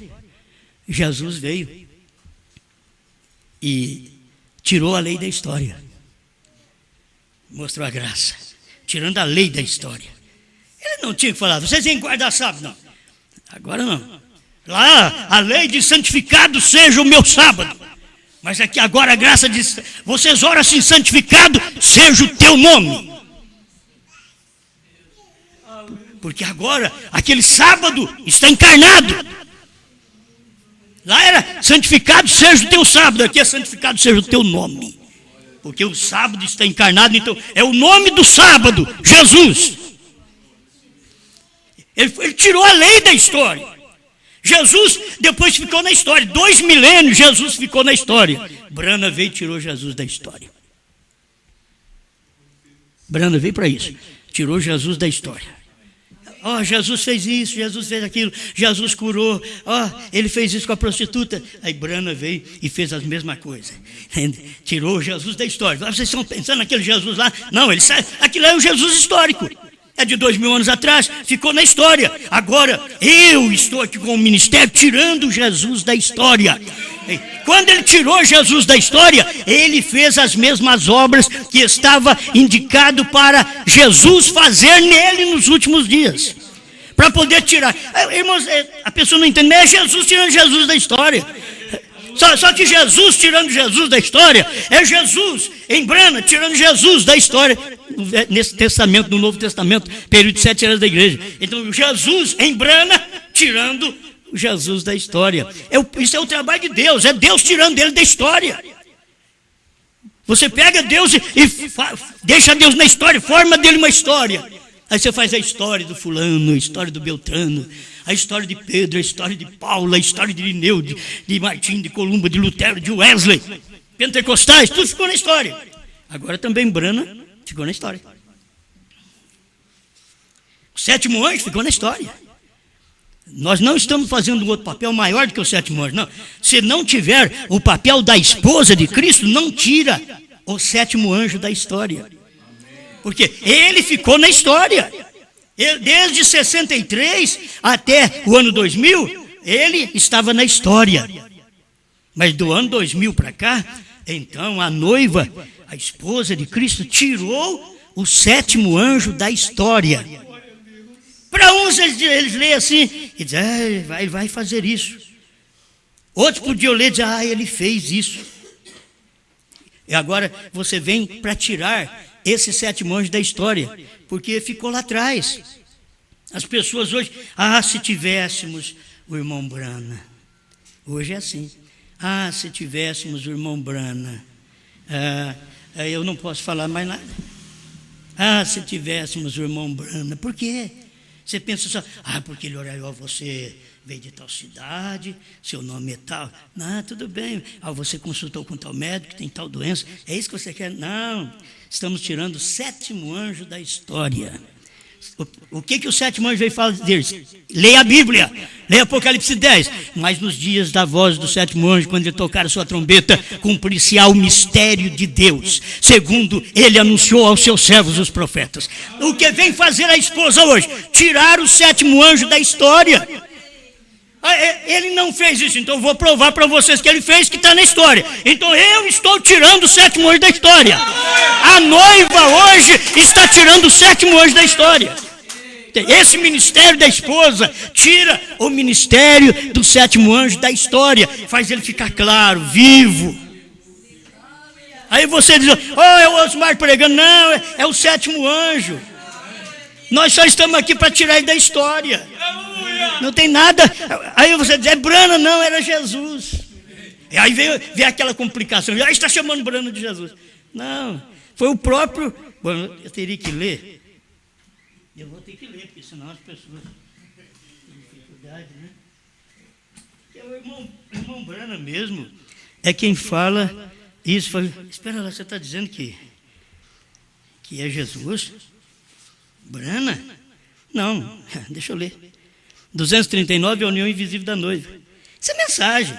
Jesus veio e tirou a lei da história. Mostrou a graça. Tirando a lei da história. Ele não tinha que falar, vocês têm que guardar sábado. Não. Agora não. Lá a lei de santificado seja o meu sábado. Mas aqui agora a graça diz, vocês oram assim, santificado seja o teu nome. Porque agora aquele sábado está encarnado. Lá era santificado seja o teu sábado, aqui é santificado seja o teu nome. Porque o sábado está encarnado, então é o nome do sábado, Jesus. Ele tirou a lei da história. Jesus depois ficou na história. 2 milênios Jesus ficou na história. Brana veio e tirou Jesus da história. Brana veio para isso. Tirou Jesus da história. Oh, Jesus fez isso, Jesus fez aquilo, Jesus curou, ele fez isso com a prostituta. Aí Brana veio e fez a mesma coisa. Tirou Jesus da história. Vocês estão pensando naquele Jesus lá? Não, aquilo é o Jesus histórico. É de 2000 anos atrás, ficou na história. Agora, eu estou aqui com o ministério tirando Jesus da história. Quando ele tirou Jesus da história, ele fez as mesmas obras que estava indicado para Jesus fazer nele nos últimos dias. Para poder tirar. Irmãos, a pessoa não entende, mas é Jesus tirando Jesus da história. Só que Jesus, tirando Jesus da história, é Jesus em Brana, tirando Jesus da história, nesse testamento, no Novo Testamento, período de 7 anos da igreja. Então, Jesus em Brana, tirando Jesus da história. Isso é o trabalho de Deus, é Deus tirando ele da história. Você pega Deus e deixa Deus na história, forma dele uma história. Aí você faz a história do fulano, a história do Beltrano, a história de Pedro, a história de Paulo, a história de Irineu, de Martim, de Columba, de Lutero, de Wesley, pentecostais, tudo ficou na história. Agora também Brana ficou na história. O 7º anjo ficou na história. Nós não estamos fazendo um outro papel maior do que o 7º anjo, não. Se não tiver o papel da esposa de Cristo, não tira o 7º anjo da história. Porque ele ficou na história. Desde 63 até o ano 2000, ele estava na história. Mas do ano 2000 para cá, então a noiva, a esposa de Cristo, tirou o 7º anjo da história. Para uns eles leem assim e dizem, ele vai fazer isso. Outros podiam ler e dizer, ele fez isso. E agora você vem para tirar esse 7º anjo da história, porque ficou lá atrás. As pessoas hoje, se tivéssemos o irmão Brana. Hoje é assim. Se tivéssemos o irmão Brana. Eu não posso falar mais nada. Se tivéssemos o irmão Brana. Por quê? Você pensa só, porque ele orou, você veio de tal cidade, seu nome é tal. Não, tudo bem. Você consultou com tal médico, tem tal doença. É isso que você quer? Não. Estamos tirando o 7º anjo da história. O que o 7º anjo veio falar deles? Leia a Bíblia, leia Apocalipse 10. Mas nos dias da voz do 7º anjo, quando ele tocar a sua trombeta, cumprir-se-á o mistério de Deus, segundo ele anunciou aos seus servos os profetas. O que vem fazer a esposa hoje? Tirar o 7º anjo da história. Ele não fez isso, então eu vou provar para vocês que ele fez, que está na história. Então eu estou tirando o 7º anjo da história. A noiva hoje está tirando o 7º anjo da história. Esse ministério da esposa tira o ministério do 7º anjo da história, faz ele ficar claro, vivo. Aí você diz, é o Osmar pregando. Não, é o 7º anjo. Nós só estamos aqui para tirar ele da história. Não tem nada. Aí você diz, Brana, não, era Jesus. E aí veio aquela complicação. Aí está chamando Brana de Jesus. Não, foi o próprio. Bom, eu teria que ler. Eu vou ter que ler, porque senão as pessoas têm dificuldade, né? Porque o irmão Brana mesmo é quem fala isso. Espera lá, você está dizendo que é Jesus? Brana? Não, deixa eu ler. 239 é a união invisível da noiva. Isso é mensagem.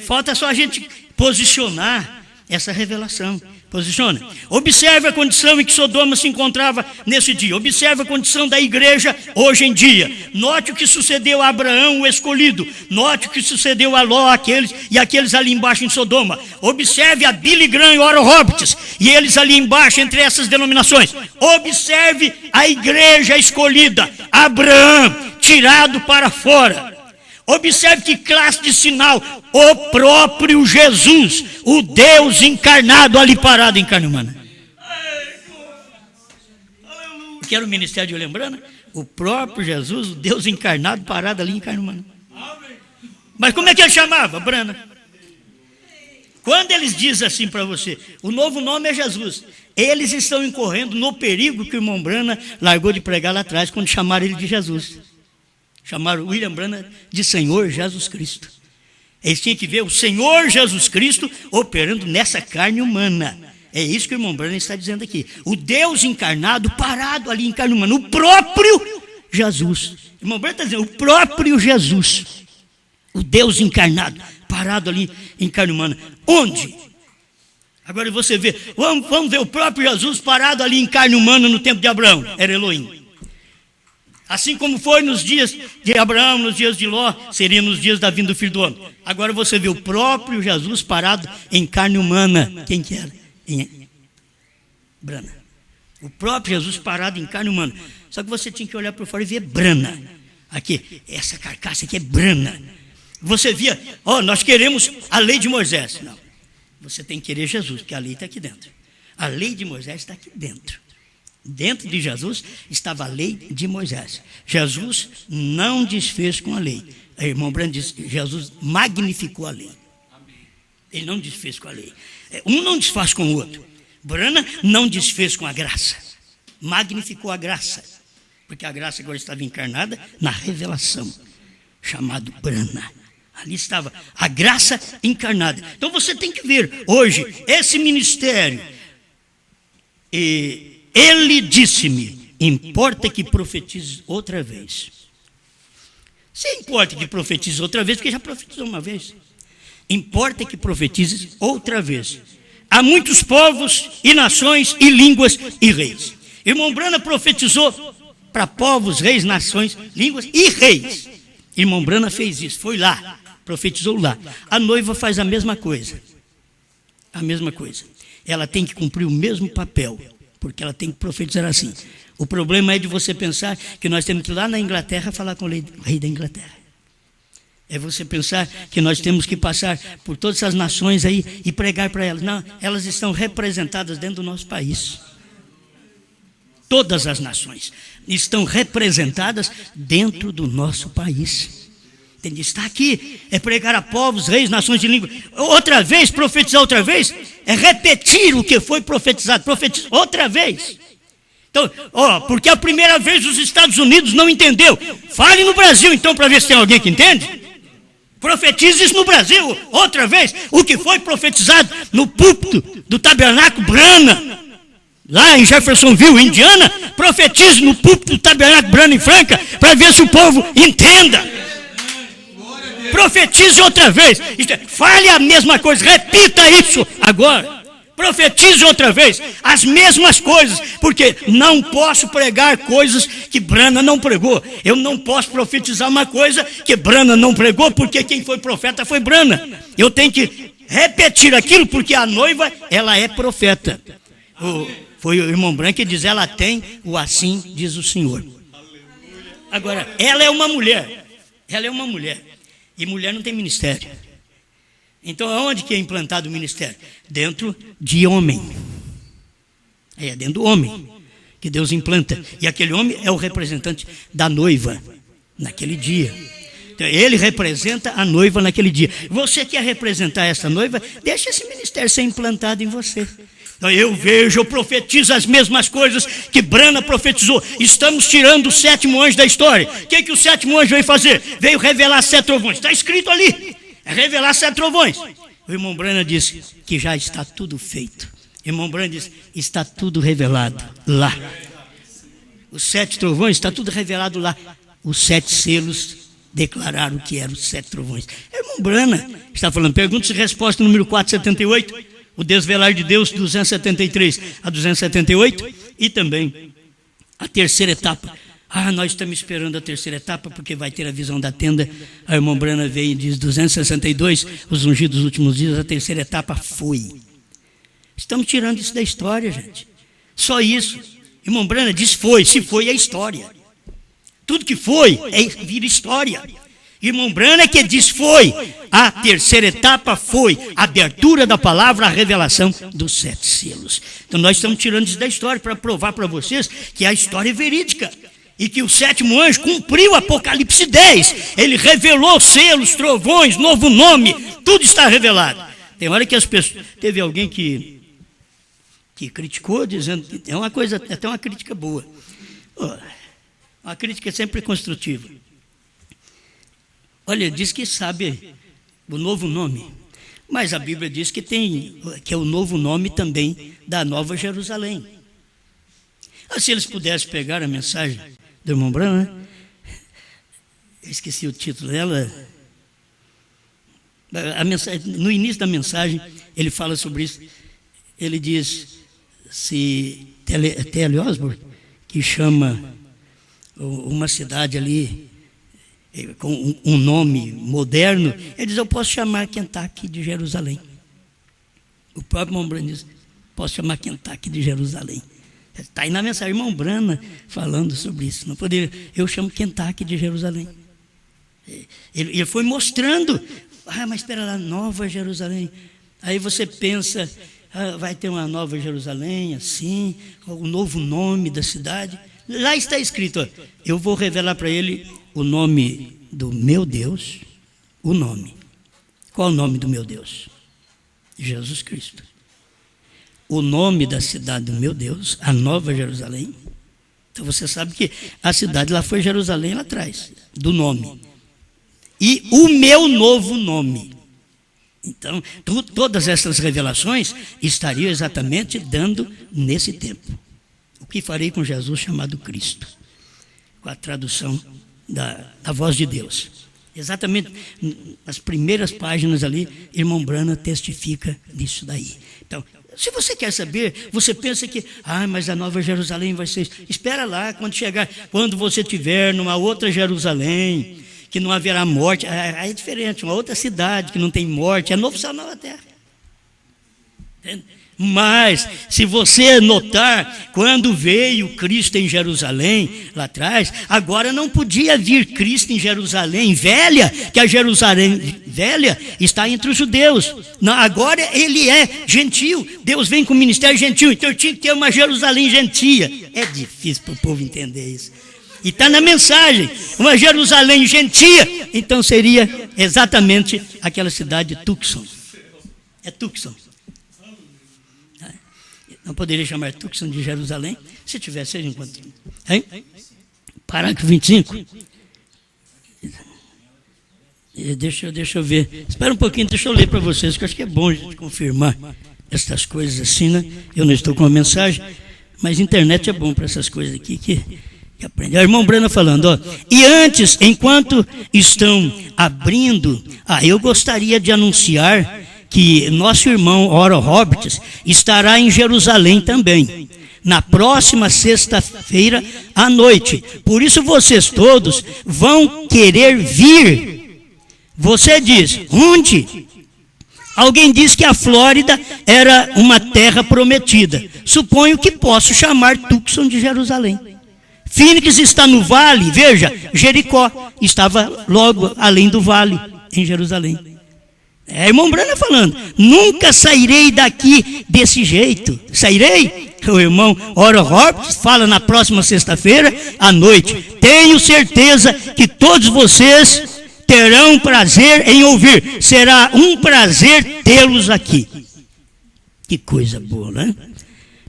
Falta só a gente posicionar essa revelação. Posiciona. Observe a condição em que Sodoma se encontrava nesse dia. Observe a condição da igreja hoje em dia. Note o que sucedeu a Abraão, o escolhido. Note o que sucedeu a Ló, aqueles ali embaixo em Sodoma. Observe a Billy Graham e Oral Roberts e eles ali embaixo entre essas denominações. Observe a igreja escolhida. Abraão tirado para fora. Observe que classe de sinal. O próprio Jesus, o Deus encarnado ali parado em carne humana. Que era o ministério de William Branham? O próprio Jesus, o Deus encarnado parado ali em carne humana. Mas como é que ele chamava? Branham. Quando eles dizem assim para você, o novo nome é Jesus, eles estão incorrendo no perigo que o irmão Branham largou de pregar lá atrás, quando chamaram ele de Jesus. Chamaram William Branham de Senhor Jesus Cristo. Eles tinham que ver o Senhor Jesus Cristo operando nessa carne humana. É isso que o irmão Branham está dizendo aqui. O Deus encarnado parado ali em carne humana. O próprio Jesus. O irmão Branham está dizendo, o próprio Jesus. O Deus encarnado parado ali em carne humana. Onde? Agora você vê, vamos ver o próprio Jesus parado ali em carne humana no tempo de Abraão. Era Elohim. Assim como foi nos dias de Abraão, nos dias de Ló, seria nos dias da vinda do Filho do Homem. Agora você vê o próprio Jesus parado em carne humana. Quem que era? Brana. O próprio Jesus parado em carne humana. Só que você tinha que olhar para fora e ver Brana. Aqui, essa carcaça aqui é Brana. Você via, nós queremos a lei de Moisés. Não, você tem que querer Jesus, porque a lei está aqui dentro. A lei de Moisés está aqui dentro. Dentro de Jesus estava a lei de Moisés. Jesus não desfez com a lei. O irmão Brando disse que Jesus magnificou a lei. Ele não desfez com a lei. Um não desfaz com o outro. Brana não desfez com a graça. Magnificou a graça. Porque a graça agora estava encarnada na revelação, chamado Brana. Ali estava a graça encarnada. Então você tem que ver hoje esse ministério. E ele disse-me: importa que profetize outra vez. Se importa que profetize outra vez, porque já profetizou uma vez. Importa que profetize outra vez. Há muitos povos e nações e línguas e reis. Irmão Brana profetizou para povos, reis, nações, línguas e reis. Irmão Brana fez isso, foi lá, profetizou lá. A noiva faz a mesma coisa. A mesma coisa. Ela tem que cumprir o mesmo papel, porque ela tem que profetizar assim. O problema é de você pensar que nós temos que ir lá na Inglaterra falar com o rei da Inglaterra. É você pensar que nós temos que passar por todas essas nações aí e pregar para elas. Não, elas estão representadas dentro do nosso país. Todas as nações estão representadas dentro do nosso país. Entende? Está aqui, é pregar a povos, reis, nações de língua. Outra vez, profetizar outra vez, é repetir o que foi profetizado. Profetizar outra vez. Então, porque a primeira vez os Estados Unidos não entendeu. Fale no Brasil então para ver se tem alguém que entende. Profetize isso no Brasil, outra vez, o que foi profetizado no púlpito do Tabernáculo Brana, lá em Jeffersonville, Indiana. Profetize no púlpito do Tabernáculo Brana em Franca, para ver se o povo entenda. Profetize outra vez, fale a mesma coisa, repita isso agora. Profetize outra vez as mesmas coisas, porque não posso pregar coisas que Brana não pregou. Eu não posso profetizar uma coisa que Brana não pregou, porque quem foi profeta foi Brana. Eu tenho que repetir aquilo, porque a noiva, ela é profeta. Foi o irmão Branco que diz: ela tem o assim diz o Senhor. Agora, ela é uma mulher. Ela é uma mulher. E mulher não tem ministério. Então, aonde que é implantado o ministério? Dentro de homem. É dentro do homem que Deus implanta. E aquele homem é o representante da noiva naquele dia. Então, ele representa a noiva naquele dia. Você quer representar essa noiva? Deixa esse ministério ser implantado em você. Então, eu profetizo as mesmas coisas que Brana profetizou. Estamos tirando o sétimo anjo da história. O que o sétimo anjo veio fazer? Veio revelar 7 trovões. Está escrito ali. É revelar 7 trovões. O irmão Brana disse que já está tudo feito. O irmão Brana disse: está tudo revelado lá. Os 7 trovões, está tudo revelado lá. Os 7 selos declararam que eram os 7 trovões. O irmão Brana está falando. Perguntas e respostas número 478. O desvelar de Deus, 273 a 278. E também a terceira etapa. Nós estamos esperando a terceira etapa, porque vai ter a visão da tenda. A irmã Brana veio e diz: 262, os ungidos dos últimos dias, a terceira etapa foi. Estamos tirando isso da história, gente. Só isso. Irmão Brana diz foi, se foi é história. Tudo que foi vira história. Irmão Brana que diz foi. A terceira etapa foi a abertura da palavra, a revelação dos 7 selos. Então nós estamos tirando isso da história para provar para vocês que a história é verídica. E que o sétimo anjo cumpriu Apocalipse 10. Ele revelou selos, trovões, novo nome. Tudo está revelado. Tem hora que as pessoas... Teve alguém que criticou, dizendo que é uma coisa, até uma crítica boa. Uma crítica sempre construtiva. Olha, diz que sabe o novo nome. Mas a Bíblia diz que é o novo nome também da Nova Jerusalém. Se eles pudessem pegar a mensagem do irmão Brana, né? Eu esqueci o título dela. A mensagem, no início da mensagem, ele fala sobre isso. Ele diz: se T.L. Osborne, que chama uma cidade ali com um nome moderno, ele diz: eu posso chamar Kentucky de Jerusalém. O próprio irmão Brana diz: posso chamar Kentucky de Jerusalém. Está aí na mensagem, irmão Brana falando sobre isso. Não poderia, eu chamo Kentucky de Jerusalém. Ele foi mostrando. Mas espera lá, Nova Jerusalém. Aí você pensa, vai ter uma Nova Jerusalém, assim, o novo nome da cidade. Lá está escrito, ó, eu vou revelar para ele o nome do meu Deus, o nome. Qual o nome do meu Deus? Jesus Cristo. O nome da cidade do meu Deus, a Nova Jerusalém. Então você sabe que a cidade lá foi Jerusalém lá atrás, do nome. E o meu novo nome. Então, todas essas revelações estariam exatamente dando nesse tempo. O que farei com Jesus chamado Cristo? Com a tradução da voz de Deus. Exatamente nas primeiras páginas ali, irmão Branham testifica disso daí. Então, se você quer saber, você pensa que, mas a Nova Jerusalém vai ser... Espera lá, quando você estiver numa outra Jerusalém, que não haverá morte, aí é diferente, uma outra cidade que não tem morte, é novo céu, nova terra. Entende? Mas, se você notar, quando veio Cristo em Jerusalém, lá atrás, agora não podia vir Cristo em Jerusalém velha, que a Jerusalém velha está entre os judeus. Não, agora ele é gentil, Deus vem com o ministério gentil, então tinha que ter uma Jerusalém gentia. É difícil para o povo entender isso. E está na mensagem, uma Jerusalém gentia, então seria exatamente aquela cidade de Tucson. É Tucson. Não poderia chamar Tucson de Jerusalém, se tivesse enquanto. Parágrafo 25. Deixa eu ver. Espera um pouquinho, deixa eu ler para vocês, que eu acho que é bom a gente confirmar essas coisas assim, né? Eu não estou com uma mensagem, mas internet é bom para essas coisas aqui que aprende. O irmão Branham falando, ó. E antes, enquanto estão abrindo, eu gostaria de anunciar que nosso irmão Oral Roberts estará em Jerusalém também, na próxima sexta-feira à noite. Por isso vocês todos vão querer vir. Você diz, onde? Alguém diz que a Flórida era uma terra prometida. Suponho que posso chamar Tucson de Jerusalém. Phoenix está no vale, veja, Jericó estava logo além do vale, em Jerusalém. Irmão Branham falando, nunca sairei daqui desse jeito. Sairei? O irmão Oral Roberts fala na próxima sexta-feira à noite. Tenho certeza que todos vocês terão prazer em ouvir. Será um prazer tê-los aqui. Que coisa boa, né?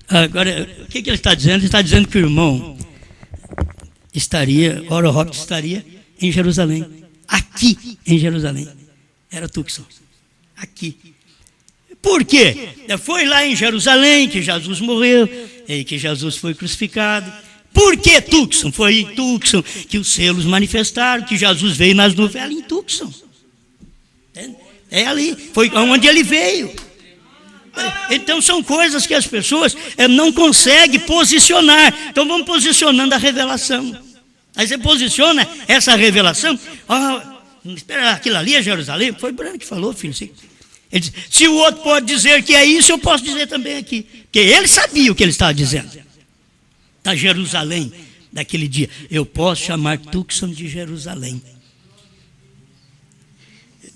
Agora, o que ele está dizendo? Ele está dizendo que o irmão Oral Roberts estaria em Jerusalém. Aqui em Jerusalém. Era Tucson. Aqui. Por quê? Foi lá em Jerusalém que Jesus morreu, e que Jesus foi crucificado. Por que Tucson? Foi em Tucson que os selos manifestaram, que Jesus veio nas nuvens, ali em Tucson. É ali, foi onde ele veio. Então são coisas que as pessoas não conseguem posicionar. Então vamos posicionando a revelação. Aí você posiciona essa revelação, espera, aquilo ali é Jerusalém? Foi Branham que falou, filho. Ele disse, se o outro pode dizer que é isso, eu posso dizer também aqui. Porque ele sabia o que ele estava dizendo. Da Jerusalém, daquele dia. Eu posso chamar Tucson de Jerusalém.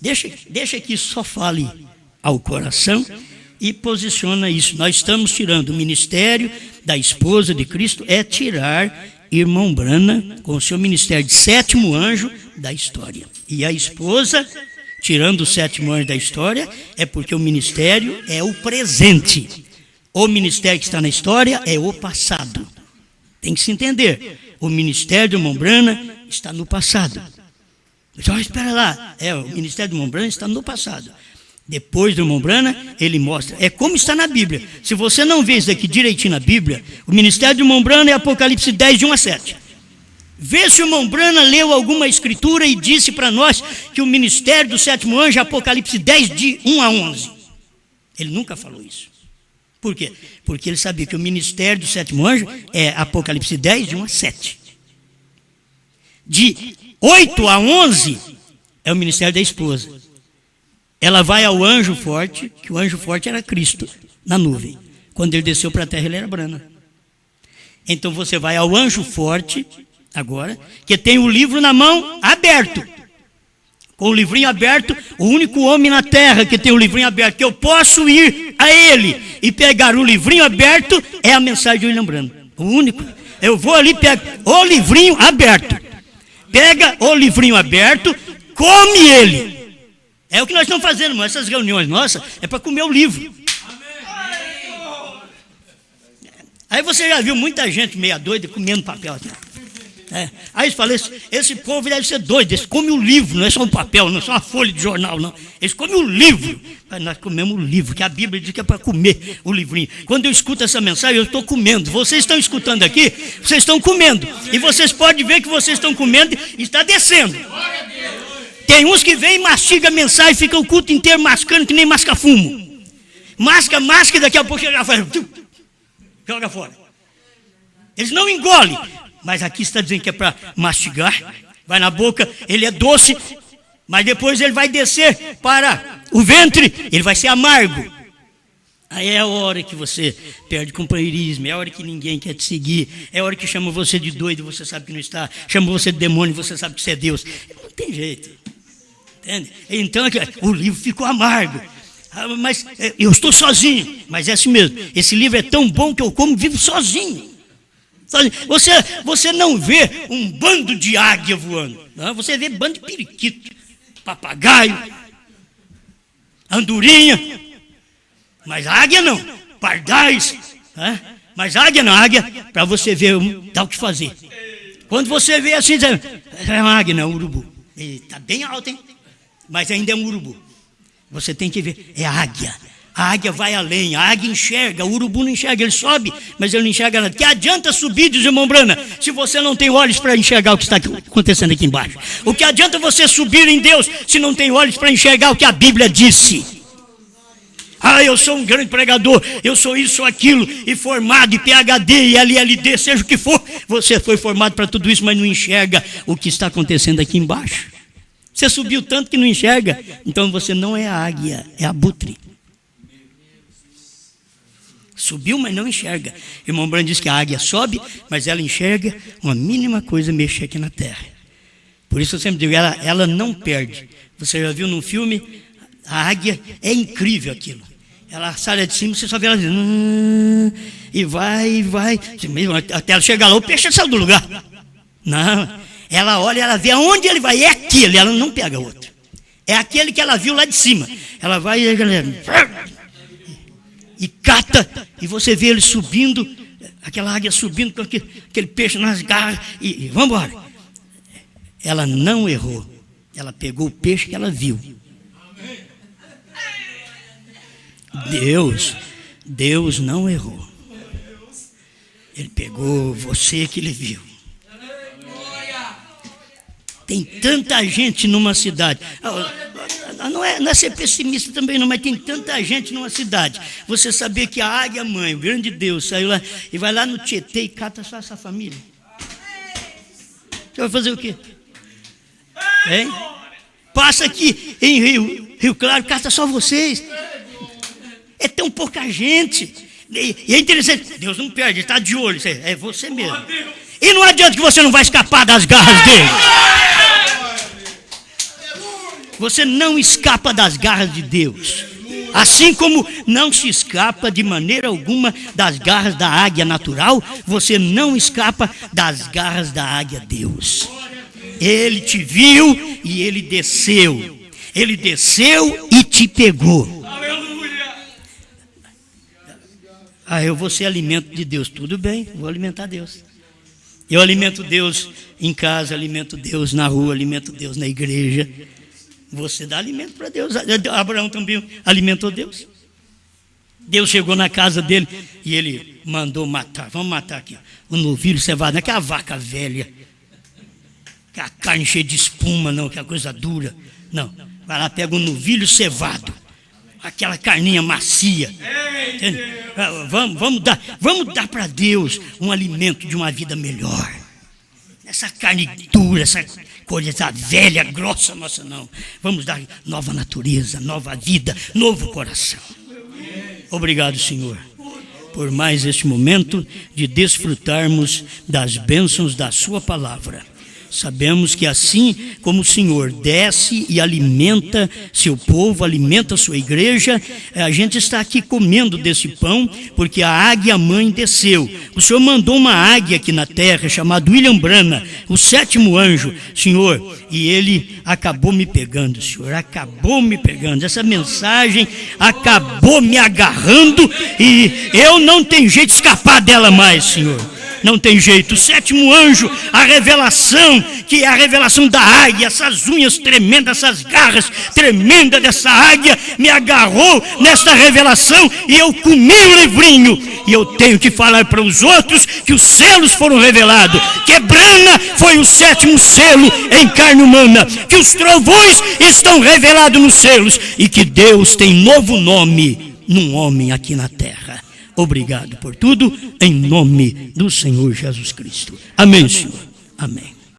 Deixa que isso só fale ao coração e posiciona isso. Nós estamos tirando o ministério da esposa de Cristo, é tirar irmão Branham com o seu ministério de sétimo anjo da história. E a esposa, tirando o sétimo anjo da história, é porque o ministério é o presente. O ministério que está na história é o passado. Tem que se entender. O ministério do irmão Branham está no passado. Então, espera lá. O ministério do irmão Branham está no passado. Depois do irmão Branham, ele mostra. É como está na Bíblia. Se você não vê isso aqui direitinho na Bíblia, o ministério do irmão Branham é Apocalipse 10, de 1 a 7. Vê se o irmão Branham leu alguma escritura e disse para nós que o ministério do sétimo anjo é Apocalipse 10, de 1 a 11. Ele nunca falou isso. Por quê? Porque ele sabia que o ministério do sétimo anjo é Apocalipse 10, de 1 a 7. De 8 a 11 é o ministério da esposa. Ela vai ao anjo forte, que o anjo forte era Cristo, na nuvem. Quando ele desceu para a terra, ele era Branham. Então você vai ao anjo forte, agora, que tem o livro na mão aberto. com o livrinho aberto, o único homem na terra que tem o livrinho aberto, que eu posso ir a ele e pegar o livrinho aberto, é a mensagem de William Branham. O único. Eu vou ali, pego o livrinho aberto. Pega o livrinho aberto, come ele. É o que nós estamos fazendo, irmão. Essas reuniões nossas é para comer o livro. Aí você já viu muita gente meia doida comendo papel. Aí eles falam, esse povo deve ser doido, eles comem o livro, não é só um papel, não é só uma folha de jornal, não. Eles comem o livro. Mas nós comemos o livro, que a Bíblia diz que é para comer o livrinho. Quando eu escuto essa mensagem, eu estou comendo. Vocês estão escutando aqui, vocês estão comendo. E vocês podem ver que vocês estão comendo e está descendo. Tem uns que vêm e mastigam a mensagem, fica o culto inteiro mascando que nem masca fumo. Masca, e daqui a pouco joga fora. Eles não engolem. Mas aqui está dizendo que é para mastigar, vai na boca, ele é doce, mas depois ele vai descer para o ventre, ele vai ser amargo. Aí é a hora que você perde companheirismo, é a hora que ninguém quer te seguir, é a hora que chama você de doido, você sabe que não está, chama você de demônio, você sabe que você é Deus. Não tem jeito, entende? Então o livro ficou amargo. Mas eu estou sozinho, mas é assim mesmo, esse livro é tão bom que eu como vivo sozinho. Você não vê um bando de águia voando, não? Você vê bando de periquito, papagaio, andorinha, mas águia não, pardais, mas águia não, águia, para você ver, dá o que fazer. Quando você vê assim, é uma águia, não, é um urubu, está bem alto, hein? Mas ainda é um urubu, você tem que ver, é águia. A águia vai além, a águia enxerga, o urubu não enxerga, ele sobe, mas ele não enxerga nada. Que adianta subir, diz o irmão Brana, se você não tem olhos para enxergar o que está acontecendo aqui embaixo? O que adianta você subir em Deus se não tem olhos para enxergar o que a Bíblia disse? Eu sou um grande pregador, eu sou isso, sou aquilo, e formado, e PhD, e LLD, seja o que for. Você foi formado para tudo isso, mas não enxerga o que está acontecendo aqui embaixo. Você subiu tanto que não enxerga, então você não é a águia, é abutre. Subiu, mas não enxerga. O irmão Branham diz que a águia sobe, mas ela enxerga uma mínima coisa mexer aqui na terra. Por isso eu sempre digo, ela não perde. Você já viu num filme, a águia, é incrível aquilo. Ela sai de cima, você só vê ela e vai. Até ela chegar lá, o peixe saiu do lugar. Não, ela olha, ela vê aonde ele vai, é aquele, ela não pega outro. É aquele que ela viu lá de cima. Ela vai e cata, e você vê ele subindo, aquela águia subindo com aquele peixe nas garras, e vamos embora. Ela não errou, ela pegou o peixe que ela viu. Deus não errou. Ele pegou você que ele viu. Tem tanta gente numa cidade. Não é ser pessimista também não, mas tem tanta gente numa cidade. Você saber que a águia mãe, o grande Deus, saiu lá e vai lá no Tietê e cata só essa família. Você vai fazer o quê? Hein? Passa aqui em Rio Claro, cata só vocês. É tão pouca gente. E é interessante, Deus não perde, Ele está de olho, é você mesmo. E não adianta que você não vai escapar das garras dele. Você não escapa das garras de Deus. Assim como não se escapa de maneira alguma das garras da águia natural, você não escapa das garras da águia Deus. Ele te viu e ele desceu. Ele desceu e te pegou. Eu vou ser alimento de Deus. Tudo bem, vou alimentar Deus. Eu alimento Deus em casa, alimento Deus na rua, alimento Deus na igreja. Você dá alimento para Deus. Abraão também alimentou Deus. Deus chegou na casa dele e ele mandou matar. Vamos matar aqui. O novilho cevado, não é aquela vaca velha, que a carne cheia de espuma, não, que é coisa dura. Não, vai lá, pega um novilho cevado, aquela carninha macia. Vamos dar para Deus um alimento de uma vida melhor. Essa carne dura, essa coisa velha, grossa, nossa, não. Vamos dar nova natureza, nova vida, novo coração. Obrigado, Senhor, por mais este momento de desfrutarmos das bênçãos da Sua palavra. Sabemos que assim como o Senhor desce e alimenta seu povo, alimenta sua igreja, a gente está aqui comendo desse pão, porque a águia mãe desceu. O Senhor mandou uma águia aqui na terra, chamada William Branham, o 7º anjo, Senhor, e ele acabou me pegando, Senhor, acabou me pegando. Essa mensagem acabou me agarrando e eu não tenho jeito de escapar dela mais, Senhor. Não tem jeito. O 7º anjo, a revelação, que é a revelação da águia, essas unhas tremendas, essas garras tremendas dessa águia, me agarrou nesta revelação e eu comi o livrinho. E eu tenho que falar para os outros que os selos foram revelados, que Branham foi o 7º selo em carne humana, que os trovões estão revelados nos selos e que Deus tem novo nome num homem aqui na terra. Obrigado por tudo, em nome do Senhor Jesus Cristo. Amém, Senhor. Amém.